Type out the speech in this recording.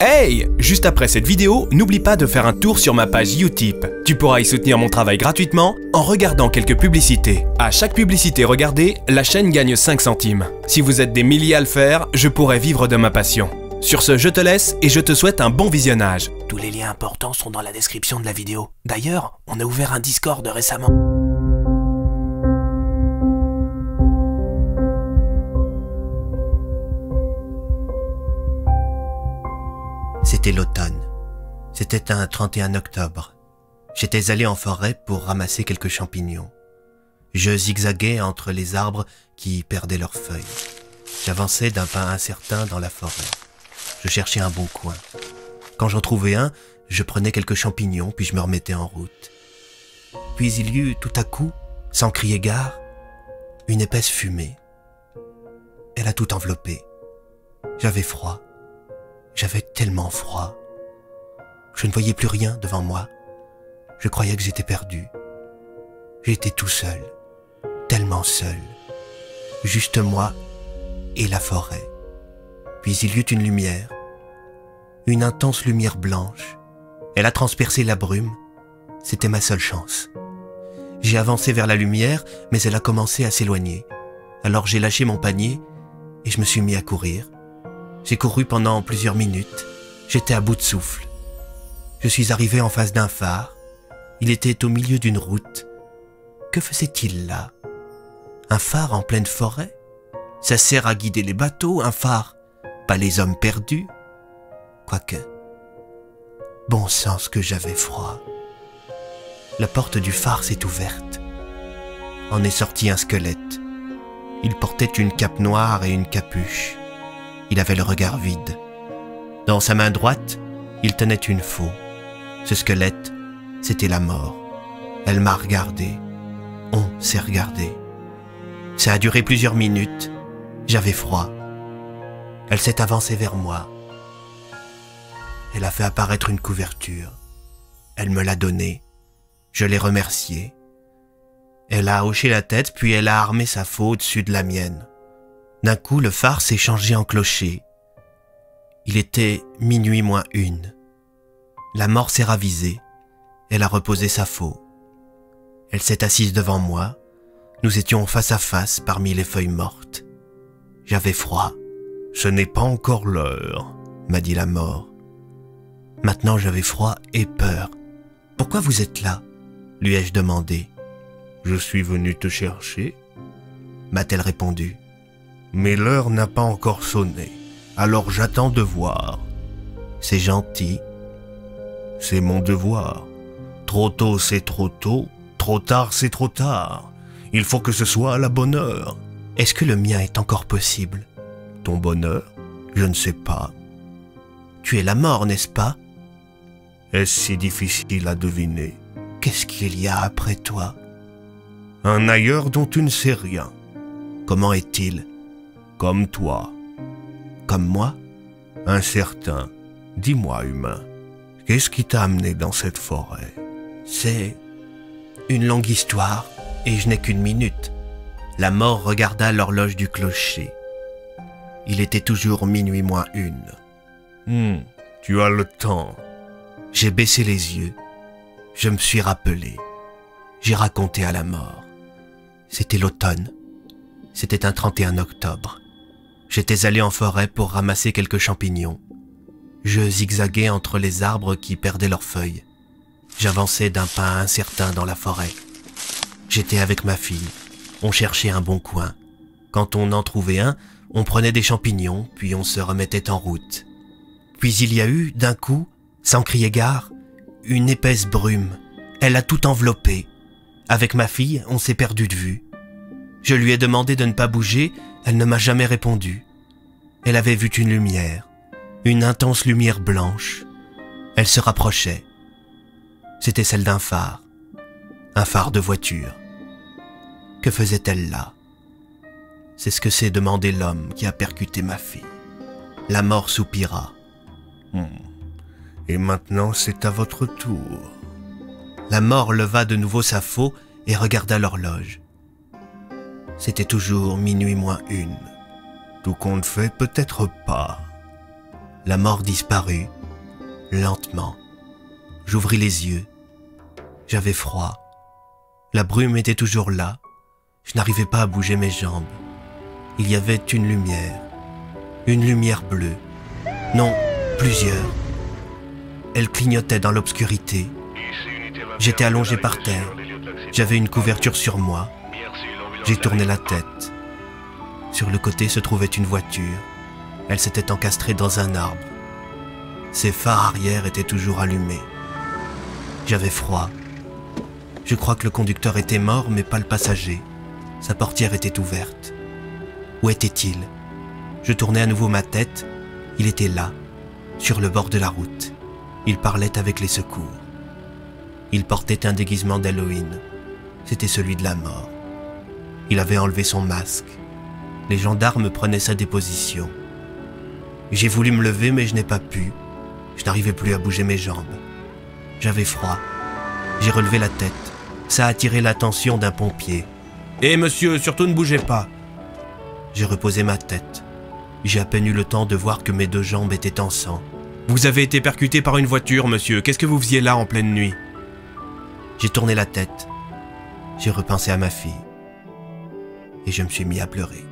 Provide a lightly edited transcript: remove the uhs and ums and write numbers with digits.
Hey! Juste après cette vidéo, n'oublie pas de faire un tour sur ma page Utip. Tu pourras y soutenir mon travail gratuitement en regardant quelques publicités. À chaque publicité regardée, la chaîne gagne 5 centimes. Si vous êtes des milliers à le faire, je pourrai vivre de ma passion. Sur ce, je te laisse et je te souhaite un bon visionnage. Tous les liens importants sont dans la description de la vidéo. D'ailleurs, on a ouvert un Discord récemment. C'était l'automne. C'était un 31 octobre. J'étais allé en forêt pour ramasser quelques champignons. Je zigzaguais entre les arbres qui perdaient leurs feuilles. J'avançais d'un pas incertain dans la forêt. Je cherchais un bon coin. Quand j'en trouvais un, je prenais quelques champignons puis je me remettais en route. Puis il y eut tout à coup, sans crier gare, une épaisse fumée. Elle a tout enveloppé. J'avais froid. J'avais tellement froid. Je ne voyais plus rien devant moi. Je croyais que j'étais perdu. J'étais tout seul, tellement seul. Juste moi et la forêt. Puis il y eut une lumière, une intense lumière blanche. Elle a transpercé la brume. C'était ma seule chance. J'ai avancé vers la lumière, mais elle a commencé à s'éloigner. Alors j'ai lâché mon panier et je me suis mis à courir. J'ai couru pendant plusieurs minutes. J'étais à bout de souffle. Je suis arrivé en face d'un phare. Il était au milieu d'une route. Que faisait-il là? Un phare en pleine forêt? Ça sert à guider les bateaux, un phare, pas les hommes perdus. Quoique, bon sens que j'avais froid. La porte du phare s'est ouverte. En est sorti un squelette. Il portait une cape noire et une capuche. Il avait le regard vide. Dans sa main droite, il tenait une faux. Ce squelette, c'était la mort. Elle m'a regardé. On s'est regardé. Ça a duré plusieurs minutes. J'avais froid. Elle s'est avancée vers moi. Elle a fait apparaître une couverture. Elle me l'a donnée. Je l'ai remerciée. Elle a hoché la tête, puis elle a armé sa faux au-dessus de la mienne. D'un coup, le phare s'est changé en clocher. Il était minuit moins une. La mort s'est ravisée. Elle a reposé sa faux. Elle s'est assise devant moi. Nous étions face à face parmi les feuilles mortes. J'avais froid. « Ce n'est pas encore l'heure », m'a dit la mort. Maintenant j'avais froid et peur. « Pourquoi vous êtes là ?» lui ai-je demandé. « Je suis venu te chercher », m'a-t-elle répondu. « Mais l'heure n'a pas encore sonné, alors j'attends de voir. » C'est gentil. C'est mon devoir. Trop tôt c'est trop tôt, trop tard c'est trop tard. Il faut que ce soit à la bonne heure. Est-ce que le mien est encore possible? Ton bonheur? Je ne sais pas. Tu es la mort, n'est-ce pas? Est-ce si difficile à deviner? Qu'est-ce qu'il y a après toi? Un ailleurs dont tu ne sais rien. Comment est-il? Comme toi. Comme moi? Incertain. Dis-moi, humain, qu'est-ce qui t'a amené dans cette forêt? C'est une longue histoire, et je n'ai qu'une minute. La mort regarda l'horloge du clocher. Il était toujours minuit moins une. Tu as le temps. J'ai baissé les yeux. Je me suis rappelé. J'ai raconté à la mort. C'était l'automne. C'était un 31 octobre. J'étais allé en forêt pour ramasser quelques champignons. Je zigzaguais entre les arbres qui perdaient leurs feuilles. J'avançais d'un pas incertain dans la forêt. J'étais avec ma fille. On cherchait un bon coin. Quand on en trouvait un, on prenait des champignons, puis on se remettait en route. Puis il y a eu, d'un coup, sans crier gare, une épaisse brume. Elle a tout enveloppé. Avec ma fille, on s'est perdu de vue. Je lui ai demandé de ne pas bouger, elle ne m'a jamais répondu. Elle avait vu une lumière, une intense lumière blanche. Elle se rapprochait. C'était celle d'un phare de voiture. Que faisait-elle là? C'est ce que s'est demandé l'homme qui a percuté ma fille. La mort soupira. Et maintenant c'est à votre tour. La mort leva de nouveau sa faux et regarda l'horloge. C'était toujours minuit moins une. Tout compte fait, peut-être pas. La mort disparut, lentement. J'ouvris les yeux. J'avais froid. La brume était toujours là. Je n'arrivais pas à bouger mes jambes. Il y avait une lumière bleue. Non, plusieurs. Elle clignotait dans l'obscurité. J'étais allongé par terre. J'avais une couverture sur moi. J'ai tourné la tête. Sur le côté se trouvait une voiture. Elle s'était encastrée dans un arbre. Ses phares arrière étaient toujours allumés. J'avais froid. Je crois que le conducteur était mort, mais pas le passager. Sa portière était ouverte. Où était-il? Je tournai à nouveau ma tête. Il était là, sur le bord de la route. Il parlait avec les secours. Il portait un déguisement d'Halloween. C'était celui de la mort. Il avait enlevé son masque. Les gendarmes prenaient sa déposition. J'ai voulu me lever, mais je n'ai pas pu. Je n'arrivais plus à bouger mes jambes. J'avais froid. J'ai relevé la tête. Ça a attiré l'attention d'un pompier. « Hé monsieur, surtout ne bougez pas !» J'ai reposé ma tête. J'ai à peine eu le temps de voir que mes deux jambes étaient en sang. « Vous avez été percuté par une voiture, monsieur. Qu'est-ce que vous faisiez là en pleine nuit ?» J'ai tourné la tête. J'ai repensé à ma fille. Et je me suis mis à pleurer.